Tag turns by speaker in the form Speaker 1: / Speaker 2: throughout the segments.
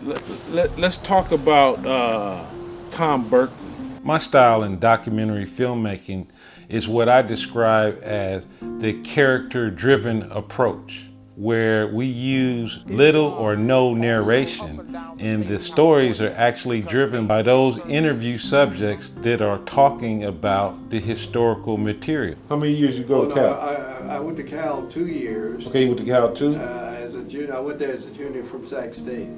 Speaker 1: let's talk about Tom Berkeley. My style in documentary filmmaking is what I describe as the character-driven approach, where we use little or no narration, and the stories are actually driven by those interview subjects that are talking about the historical material. How many years you go to Cal?
Speaker 2: I went to Cal 2 years.
Speaker 1: Okay, you went to Cal too?
Speaker 2: As a junior, I went there as a junior from Sac State.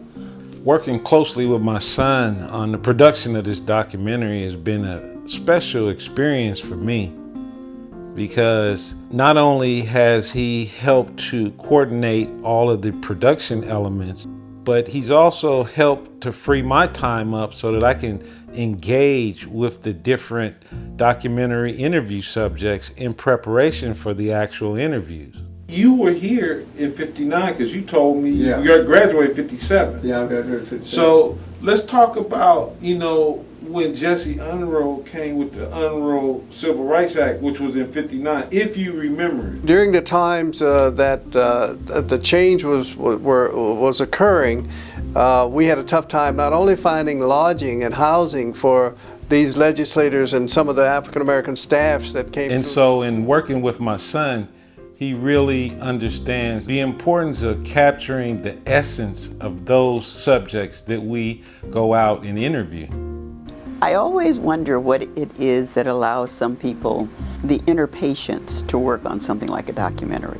Speaker 1: Working closely with my son on the production of this documentary has been a special experience for me, because not only has he helped to coordinate all of the production elements, but he's also helped to free my time up so that I can engage with the different documentary interview subjects in preparation for the actual interviews. You were here in '59 because you told me you graduated in '57.
Speaker 2: Yeah, I graduated in '57.
Speaker 1: So let's talk about, when Jesse Unruh came with the Unruh Civil Rights Act, which was in '59, if you remember it.
Speaker 2: During the times that the change was occurring, we had a tough time not only finding lodging and housing for these legislators and some of the African American staffs that came.
Speaker 1: And so in working with my son, he really understands the importance of capturing the essence of those subjects that we go out and interview.
Speaker 3: I always wonder what it is that allows some people the inner patience to work on something like a documentary.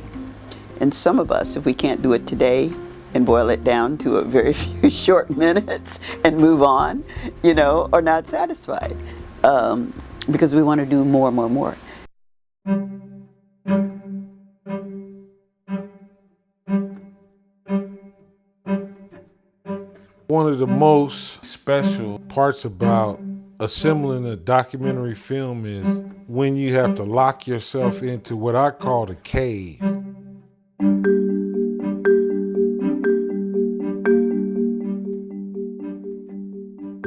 Speaker 3: And some of us, if we can't do it today and boil it down to a very few short minutes and move on, are not satisfied because we want to do more.
Speaker 1: One of the most special parts about assembling a documentary film is when you have to lock yourself into what I call the cave.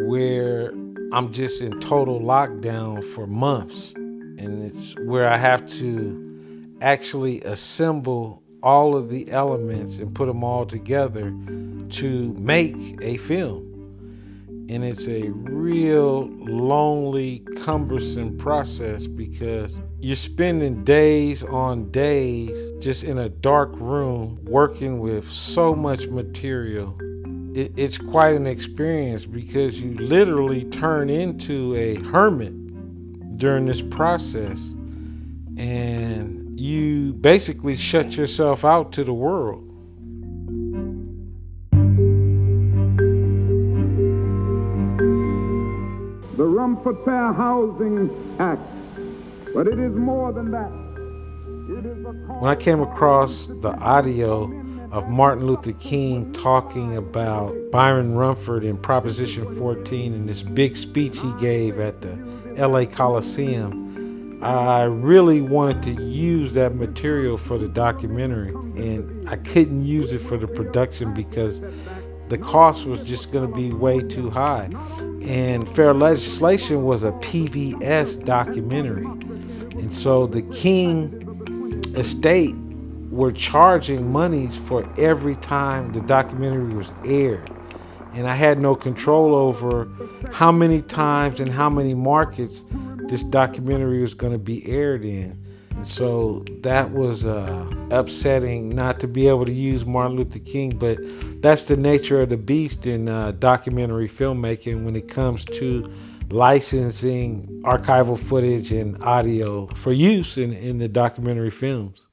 Speaker 1: Where I'm just in total lockdown for months. And it's where I have to actually assemble all of the elements and put them all together to make a film. And it's a real lonely, cumbersome process because you're spending days on days just in a dark room working with so much material. It's quite an experience because you literally turn into a hermit during this process, and you basically shut yourself out to the world.
Speaker 4: The Rumford Fair Housing Act, but it is more than that.
Speaker 1: When I came across the audio of Martin Luther King talking about Byron Rumford in Proposition 14 and this big speech he gave at the LA Coliseum, I really wanted to use that material for the documentary, and I couldn't use it for the production because the cost was just going to be way too high. And Fair Legislation was a PBS documentary. And so the King estate were charging monies for every time the documentary was aired. And I had no control over how many times and how many markets this documentary was going to be aired in. And so that was upsetting not to be able to use Martin Luther King, but that's the nature of the beast in documentary filmmaking when it comes to licensing archival footage and audio for use in the documentary films.